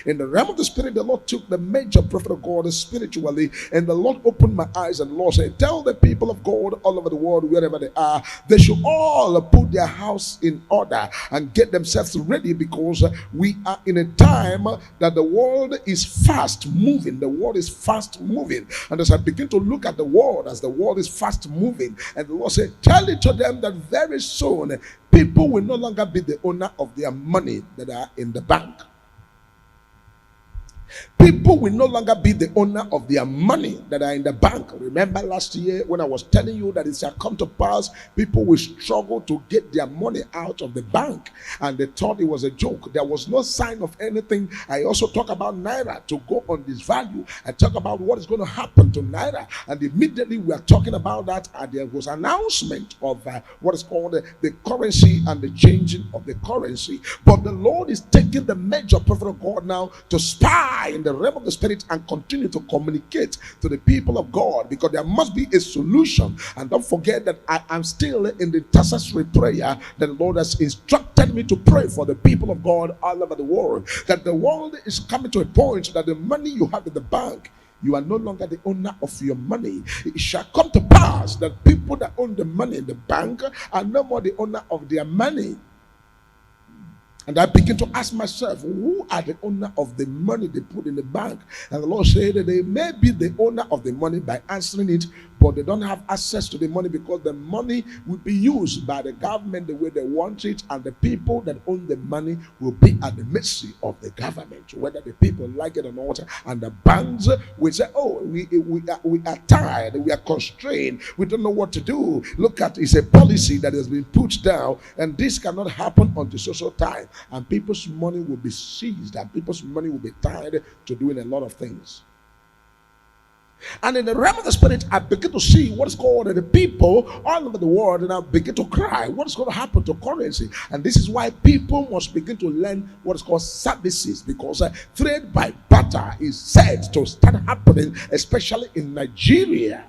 In the realm of the spirit, the Lord took the major prophet of God spiritually, and the Lord opened my eyes, and the Lord said, tell the people of God all over the world, wherever they are, they should all put their house in order and get themselves ready, because we are in a time that the world is fast moving. The world is fast moving. And as I begin to look at the world, as the world is fast moving, and the Lord said, tell it to them that very soon people will no longer be the owner of their money that are in the bank. People will no longer be the owner of their money that are in the bank. Remember last year when I was telling you that it shall come to pass, people will struggle to get their money out of the bank, and they thought it was a joke. There was no sign of anything. I also talk about Naira to go on this value. I talk about what is going to happen to Naira, and immediately we are talking about that, and there was an announcement of what is called the currency and the changing of the currency. But the Lord is taking the major prophet of God now to spy in the realm of the spirit and continue to communicate to the people of God, because there must be a solution. And don't forget that I am still in the intercessory prayer that the Lord has instructed me to pray for the people of God all over the world, that the world is coming to a point that the money you have in the bank, you are no longer the owner of your money. It shall come to pass that people that own the money in the bank are no more the owner of their money. And I begin to ask myself, who are the owner of the money they put in the bank? And the Lord said that they may be the owner of the money by answering it, but they don't have access to the money, because the money will be used by the government the way they want it, and the people that own the money will be at the mercy of the government, whether the people like it or not. And the banks will say, oh, we are tired, we are constrained, we don't know what to do. Look at, it's a policy that has been put down, and this cannot happen until social time. And people's money will be seized, and people's money will be tied to doing a lot of things. And in the realm of the spirit, I begin to see what is called the people all over the world, and I begin to cry, what is going to happen to currency? And this is why people must begin to learn what is called services, because trade by barter is said to start happening, especially in Nigeria.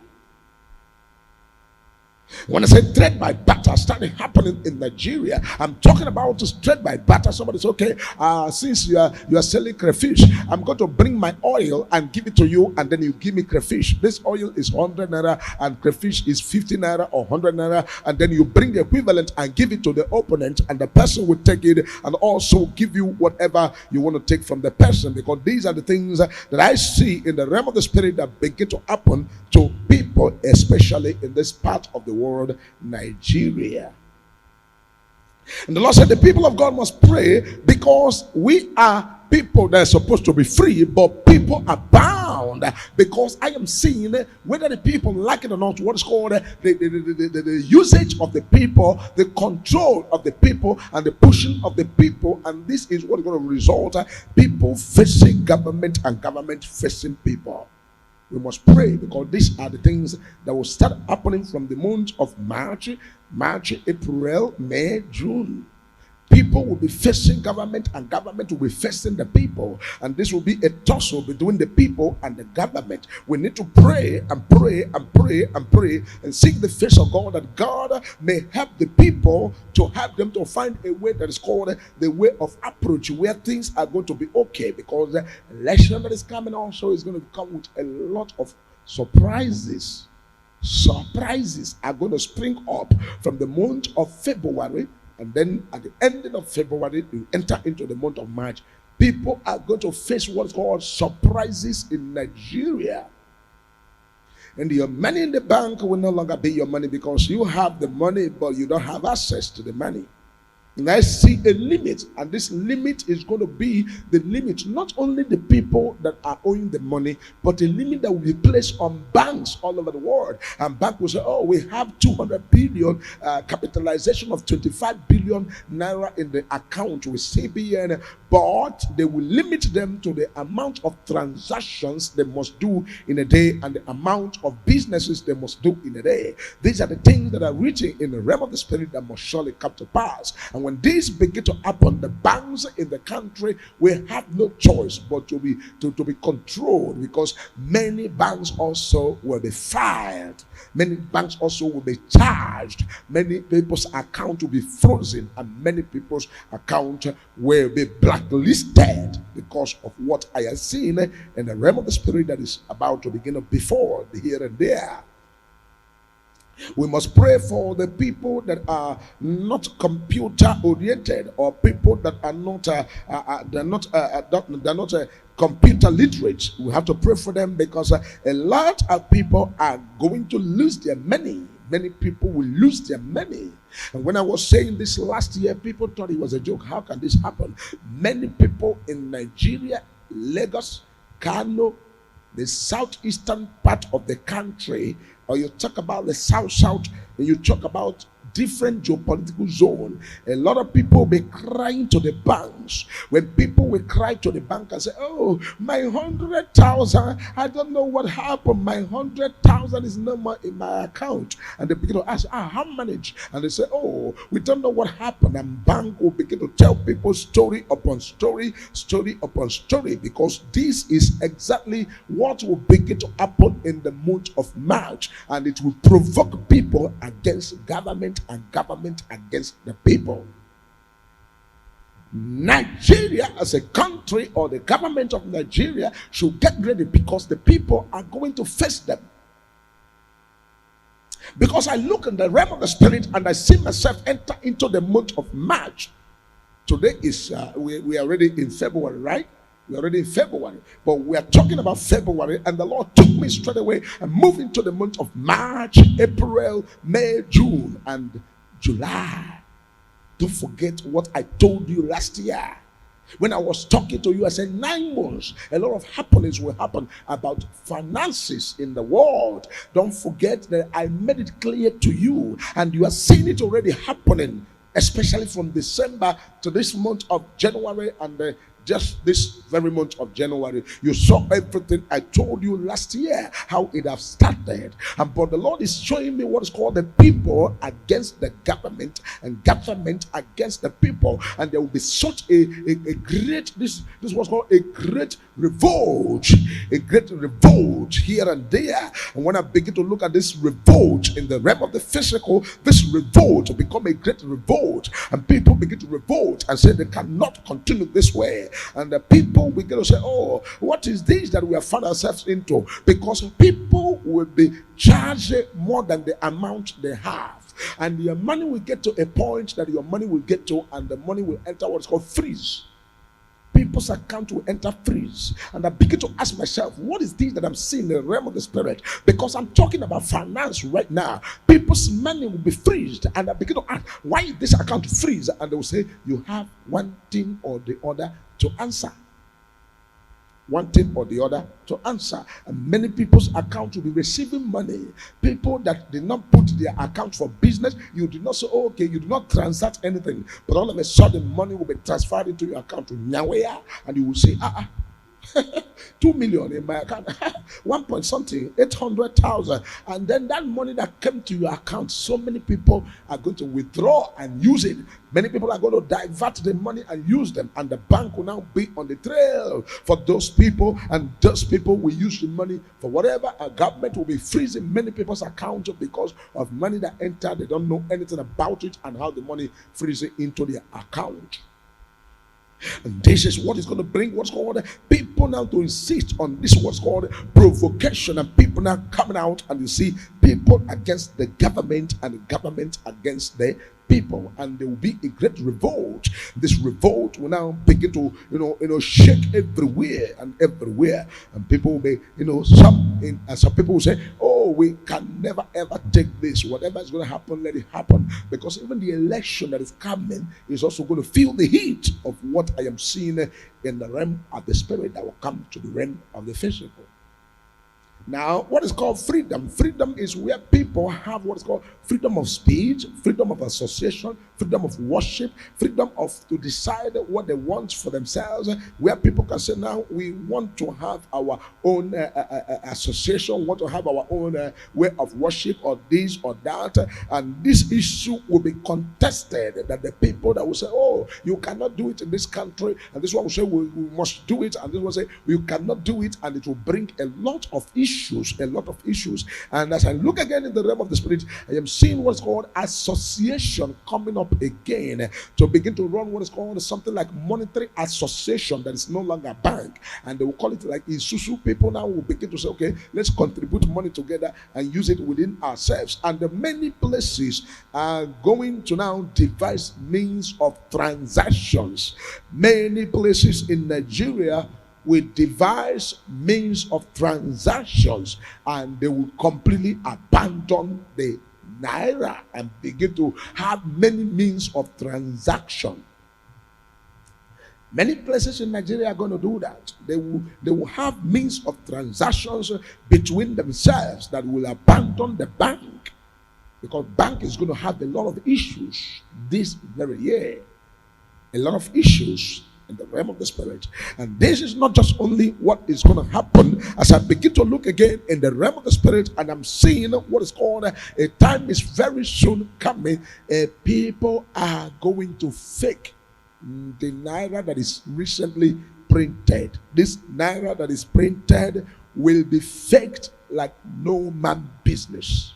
When I say trade by barter starting happening in Nigeria, I'm talking about trade by barter. Somebody says, okay, since you are selling crayfish, I'm going to bring my oil and give it to you, and then you give me crayfish. This oil is 100 naira and crayfish is 50 naira or 100 naira, and then you bring the equivalent and give it to the opponent, and the person will take it and also give you whatever you want to take from the person, because these are the things that I see in the realm of the spirit that begin to happen to people, especially in this part of the world, Nigeria. And the Lord said the people of God must pray, because we are people that are supposed to be free, but people are bound, because I am seeing, whether the people like it or not, what is called the usage of the people, the control of the people, and the pushing of the people. And this is what is going to result people facing government and government facing people. We must pray, because these are the things that will start happening from the month of March, April, May, June. People will be facing government, and government will be facing the people, and this will be a tussle between the people and the government. We need to pray and pray and pray and pray and seek the face of God, that God may help the people to help them to find a way that is called the way of approach, where things are going to be okay, because the election that is coming also is going to come with a lot of surprises. Surprises are going to spring up from the month of February. And then at the ending of February, you enter into the month of March. People are going to face what's called surprises in Nigeria. And your money in the bank will no longer be your money, because you have the money, but you don't have access to the money. And I see a limit, and this limit is going to be the limit, not only the people that are owing the money, but a limit that will be placed on banks all over the world. And bank will say, oh, we have 200 billion capitalization of 25 billion naira in the account with CBN, but they will limit them to the amount of transactions they must do in a day and the amount of businesses they must do in a day. These are the things that are written in the realm of the spirit that must surely come to pass. And when this begin to happen, the banks in the country will have no choice but to be controlled, because many banks also will be fired. Many banks also will be charged. Many people's account will be frozen, and many people's account will be blacklisted because of what I have seen in the realm of the spirit that is about to begin to befall here and there. We must pray for the people that are not computer oriented, or people that are not they're not computer literate. We have to pray for them, because a lot of people are going to lose their money. Many people will lose their money. And when I was saying this last year, people thought it was a joke. How can this happen? Many people in Nigeria, Lagos, Kano, the southeastern part of the country, or you talk about the south, and you talk about different geopolitical zone, a lot of people will be crying to the banks. When people will cry to the bank and say, oh, my 100,000, I don't know what happened, my 100,000 is no more in my account. And they begin to ask, how manage? And they say, oh, we don't know what happened. And bank will begin to tell people story upon story, story upon story, because this is exactly what will begin to happen in the month of March. And it will provoke people against government, and government against the people. Nigeria as a country, or the government of Nigeria, should get ready, because the people are going to face them. Because I look in the realm of the spirit and I see myself enter into the month of March. Today is we are already in February, right? We're already in February, but we are talking about February, and the Lord took me straight away and moved into the month of March, April, May, June, and July. Don't forget what I told you last year. When I was talking to you, I said 9 months, a lot of happenings will happen about finances in the world. Don't forget that I made it clear to you, and you are seeing it already happening, especially from December to this month of January, and just this very month of January. You saw everything I told you last year, how it have started. But the Lord is showing me what is called the people against the government, and government against the people. And there will be such a great, this was called a great revolt here and there. And when I begin to look at this revolt in the realm of the physical, this revolt will become a great revolt, and people begin to revolt and say they cannot continue this way. And the people begin to say, oh, what is this that we have found ourselves into? Because people will be charged more than the amount they have. And your money will get to a point that your money will get to, and the money will enter what's called freeze. People's account will enter freeze. And I begin to ask myself, what is this that I'm seeing in the realm of the spirit? Because I'm talking about finance right now. People's money will be freezed. And I begin to ask, why is this account freeze? And they will say, you have one thing or the other to answer. One thing or the other to answer. And many people's account will be receiving money. People that did not put their account for business, you did not say, oh, okay, you do not transact anything, but all of a sudden money will be transferred into your account to Nyawea, and you will say, 2 million in my account, 1 point something, 800,000, and then that money that came to your account, so many people are going to withdraw and use it. Many people are going to divert the money and use them, and the bank will now be on the trail for those people, and those people will use the money for whatever. A government will be freezing many people's accounts because of money that entered. They don't know anything about it and how the money freezes into their account. And this is what is going to bring what's called people now to insist on this, what's called provocation, and people now coming out, and you see people against the government and the government against the people, and there will be a great revolt. This revolt will now begin to shake everywhere and everywhere, and people will be some people will say, oh, we can never ever take this. Whatever is going to happen, let it happen, because even the election that is coming is also going to feel the heat of what I am seeing in the realm of the spirit that will come to the realm of the physical. Now, what is called freedom? Freedom is where people have what is called freedom of speech, freedom of association, freedom of worship, freedom of to decide what they want for themselves. Where people can say, now we want to have our own association, want to have our own way of worship, or this or that, and this issue will be contested. That the people that will say, oh, you cannot do it in this country, and this one will say we must do it, and this one will say you cannot do it, and it will bring a lot of issues. And as I look again in the realm of the spirit, I am seeing what's called association coming up again to begin to run what is called something like monetary association that is no longer a bank, and they will call it like Isusu. People now will begin to say, okay, let's contribute money together and use it within ourselves. And the many places are going to now devise means of transactions. Many places in Nigeria will devise means of transactions, and they will completely abandon the naira and begin to have many means of transaction. Many places in Nigeria are going to do that. They will have means of transactions between themselves that will abandon the bank, because bank is going to have a lot of issues this very year. A lot of issues in the realm of the spirit. And this is not just only what is going to happen. As I begin to look again in the realm of the spirit, and I'm seeing what is called a time is very soon coming. People are going to fake the naira that is recently printed. This naira that is printed will be faked like no man business.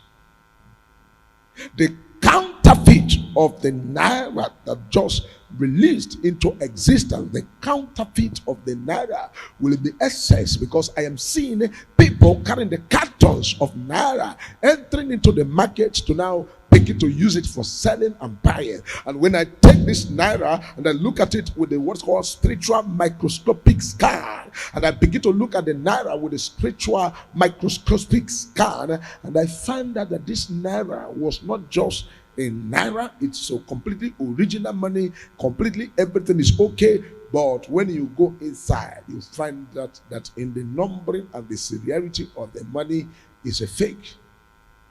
The counterfeit of the naira that just released into existence, the counterfeit of the naira will be excess, because I am seeing people carrying the cartons of naira entering into the market to now begin to use it for selling and buying. And when I take this naira and I look at it with the what's called spiritual microscopic scan, and I begin to look at the naira with a spiritual microscopic scan, and I find out that this naira was not just in naira, it's so completely original money, completely everything is okay. But when you go inside, you find that in the numbering and the seriality of the money is a fake.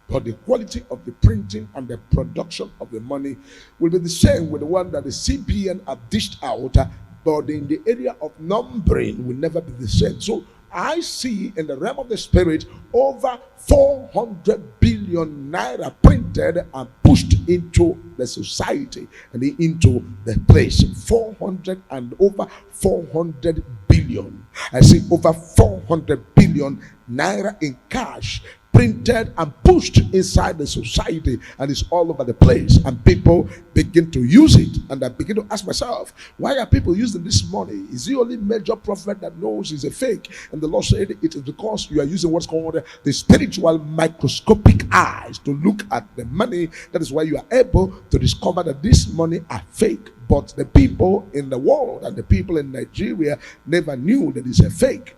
But the quality of the printing and the production of the money will be the same with the one that the CBN have dished out, but in the area of numbering will never be the same. So I see in the realm of the spirit over 400 billion naira printed and pushed into the society and into the place. 400 and over 400 billion. I see over 400 billion naira in cash printed and pushed inside the society, and it's all over the place, and people begin to use it. And I begin to ask myself, why are people using this money? Is the only major prophet that knows it's a fake? And the Lord said it is because you are using what's called the spiritual microscopic eyes to look at the money. That is why you are able to discover that this money are fake. But the people in the world and the people in Nigeria never knew that it's a fake.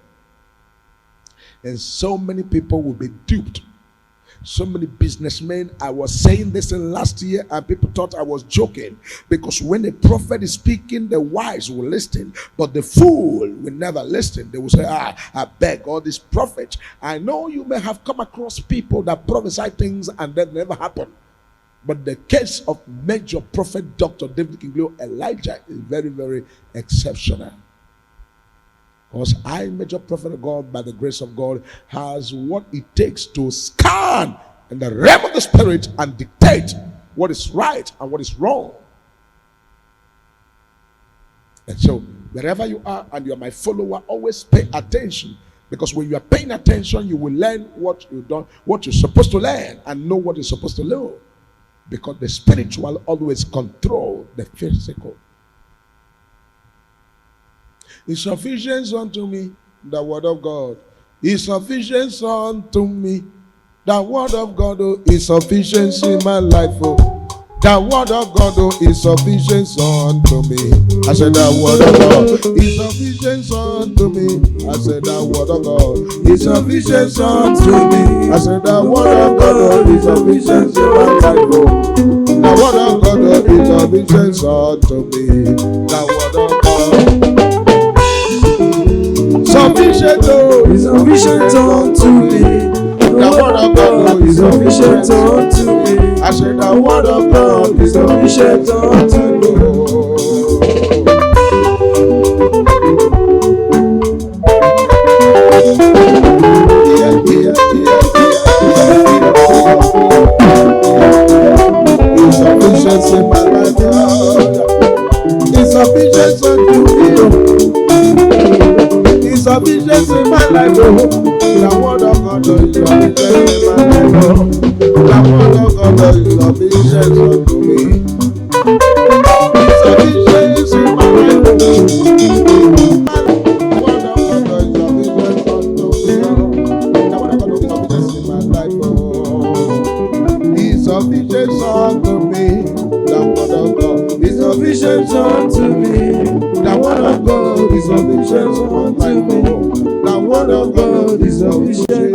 And so many people will be duped. So many businessmen, I was saying this in last year, and people thought I was joking, because when a prophet is speaking, the wise will listen, but the fool will never listen. They will say, I beg all these prophets. I know you may have come across people that prophesy things and that never happen. But the case of major prophet Dr. David Kingsley Elijah is very, very exceptional. Because I, major prophet of God, by the grace of God, has what it takes to scan in the realm of the spirit and dictate what is right and what is wrong. And so, wherever you are and you are my follower, always pay attention. Because when you are paying attention, you will learn what you're supposed to learn, and know what you're supposed to know. Because the spiritual always control the physical. Is sufficient unto me, the word of God. Is sufficient unto me, the word of God. Oh, is sufficient in my life. Oh, the word of God. Oh, is sufficient unto me. I said the word of God is sufficient unto me. I said the word of God is sufficient unto me. I said the word of God. Oh, is sufficient in my life. Oh, the word of God. Oh, is sufficient unto me. The word of God. Sufficient, oh, sufficient unto me. The word of God is sufficient unto me. I said the word of God Is sufficient unto me. It's sufficient in my life, Lord. It's sufficient unto me. It's sufficient in my life, Lord. The word of God is sufficient in my life, Lord. The word of God is sufficient unto me. It's sufficient in my life, Lord. The word of God is sufficient unto me, Lord. The word of God is sufficient in my life, Lord. It's sufficient unto me. The word of God is Sufficient unto me. the word of God is sufficient unto me. The word of God is sufficient